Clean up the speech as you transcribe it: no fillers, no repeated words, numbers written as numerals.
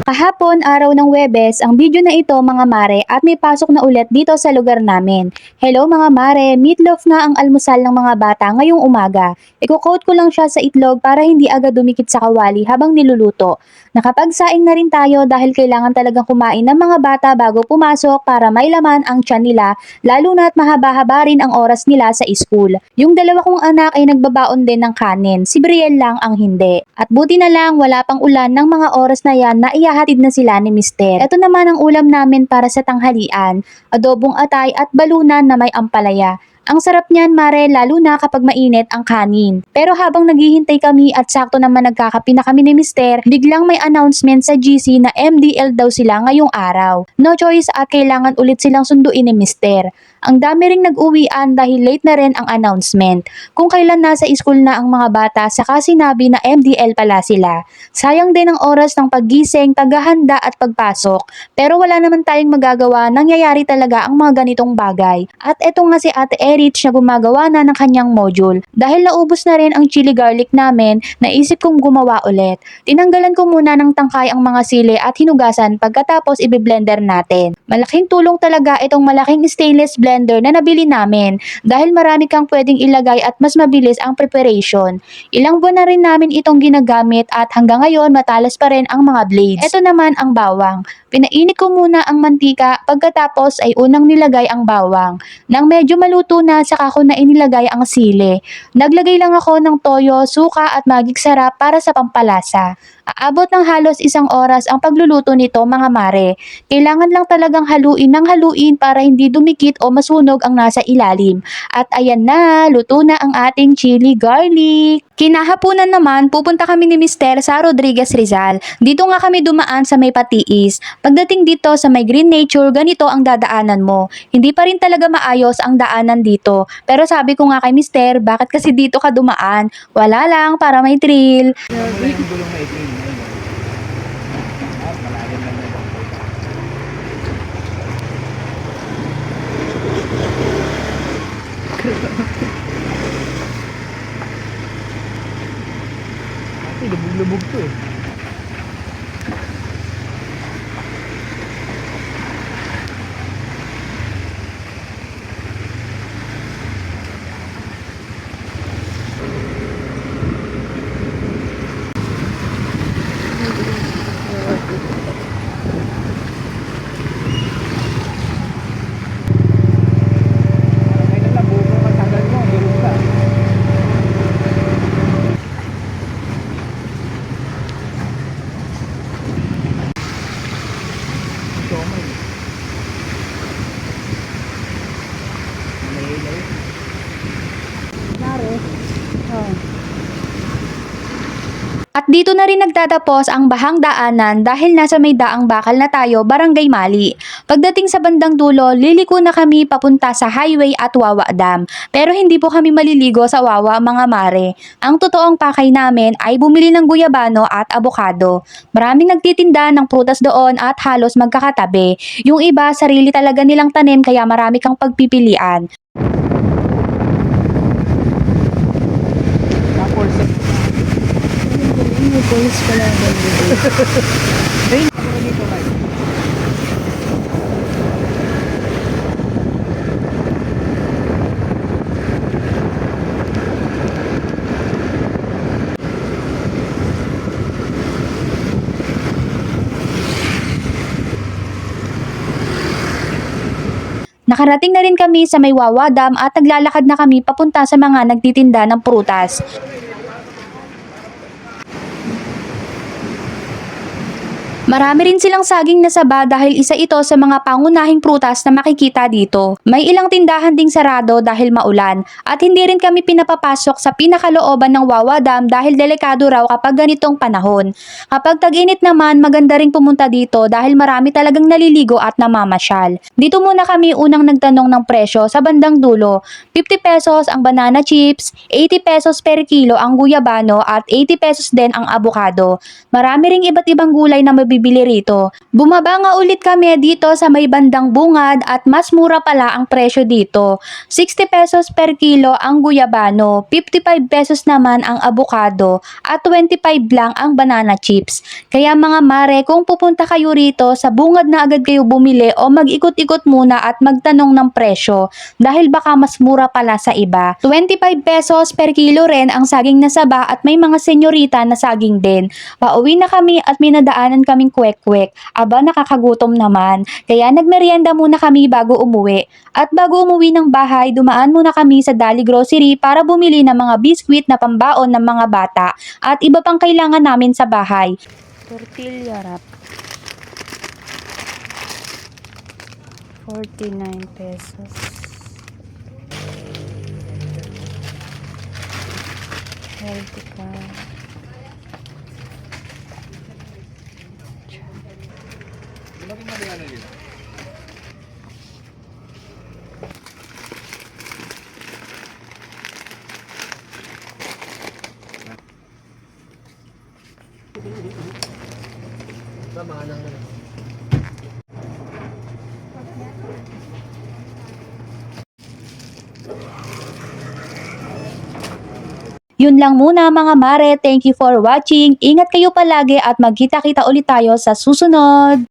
Kahapon, araw ng Webes, ang video na ito mga mare at may pasok na ulit dito sa lugar namin. Hello mga mare, meatloaf na ang almusal ng mga bata ngayong umaga. Iko-coat ko lang siya sa itlog para hindi agad dumikit sa kawali habang niluluto. Nakapagsaing na rin tayo dahil kailangan talagang kumain ng mga bata bago pumasok para mailaman ang tiyan nila, lalo na't mahaba-haba rin ang oras nila sa school. Yung dalawa kong anak ay nagbabaon din ng kanin, si Brielle lang ang hindi. At buti na lang wala pang ulan ng mga oras na yan na ihahatid na sila ni Mister. Ito naman ang ulam namin para sa tanghalian, adobong atay at balunan na may ampalaya. Ang sarap niyan mare lalo na kapag mainit ang kanin. Pero habang naghihintay kami at sakto naman nagkakape na kami ni Mister, biglang may announcement sa GC na MDL daw sila ngayong araw. No choice at kailangan ulit silang sunduin ni Mister. Ang dami ring nag-uwian dahil late na rin ang announcement. Kung kailan nasa school na ang mga bata saka sinabi na MDL pala sila. Sayang din ang oras ng paggising, taghahanda at pagpasok. Pero wala naman tayong magagawa, nangyayari talaga ang mga ganitong bagay. At eto nga si Ate Erich na gumagawa na ng kanyang module. Dahil naubos na rin ang chili garlic namin, naisip kong gumawa ulit. Tinanggalan ko muna ng tangkay ang mga sili at hinugasan pagkatapos i-blender natin. Malaking tulong talaga itong malaking stainless blender na nabili namin dahil marami kang pwedeng ilagay at mas mabilis ang preparation. Ilang buwan na rin namin itong ginagamit at hanggang ngayon matalas pa rin ang mga blades. Ito naman ang bawang. Pinainit ko muna ang mantika pagkatapos ay unang nilagay ang bawang. Nang medyo maluto na saka ko na inilagay ang sili. Naglagay lang ako ng toyo, suka at magik sarap para sa pampalasa. Aabot ng halos 1 oras ang pagluluto nito mga mare. Kailangan lang talagang haluin ng haluin para hindi dumikit o masunog ang nasa ilalim. At ayan na, luto na ang ating chili garlic. Kinahapunan naman, pupunta kami ni Mister sa Rodriguez Rizal. Dito nga kami dumaan sa may Patiis. Pagdating dito sa may Green Nature, ganito ang dadaanan mo. Hindi pa rin talaga maayos ang daanan dito. Pero sabi ko nga kay Mister, bakit kasi dito ka dumaan? Wala lang, para may thrill. Lubog-lubog to eh. At dito na rin nagtatapos ang bahang daanan dahil nasa may daang bakal na tayo, Barangay Mali. Pagdating sa bandang dulo, liliko na kami papunta sa highway at Wawa Dam. Pero hindi po kami maliligo sa Wawa mga mare. Ang totoong pakay namin ay bumili ng guyabano at abokado. Maraming nagtitinda ng prutas doon at halos magkakatabi. Yung iba, sarili talaga nilang tanim kaya marami kang pagpipilian. Police pala ang ganda. Nakarating na rin kami sa may Wawa Dam at naglalakad na kami papunta sa mga nagtitinda ng prutas. Marami rin silang saging na saba dahil isa ito sa mga pangunahing prutas na makikita dito. May ilang tindahan ding sarado dahil maulan at hindi rin kami pinapapasok sa pinakalooban ng Wawa Dam dahil delikado raw kapag ganitong panahon. Kapag tag-init naman, maganda ring pumunta dito dahil marami talagang naliligo at namamasyal. Dito muna kami unang nagtanong ng presyo sa bandang dulo. 50 pesos ang banana chips, 80 pesos per kilo ang guyabano at 80 pesos din ang abokado. Marami ring iba't ibang gulay na mabibili bibili rito. Bumaba nga ulit kami dito sa may bandang bungad at mas mura pala ang presyo dito. 60 pesos per kilo ang guyabano, 55 pesos naman ang avocado at 25 lang ang banana chips. Kaya mga mare, kung pupunta kayo rito, sa bungad na agad kayo bumili o mag-ikot-ikot muna at magtanong ng presyo dahil baka mas mura pala sa iba. 25 pesos per kilo rin ang saging na saba at may mga senyorita na saging din. Pauwi na kami at minadaanan kaming kwek-kwek. Aba, nakakagutom naman. Kaya nagmerienda muna kami bago umuwi. At bago umuwi ng bahay, dumaan muna kami sa Dali Grocery para bumili ng mga biskwit na pambaon ng mga bata at iba pang kailangan namin sa bahay. Tortilla wrap. 49 pesos. Healthy ka. Yun lang muna mga mare. Thank you for watching. Ingat kayo palagi at magkita-kita ulit tayo sa susunod.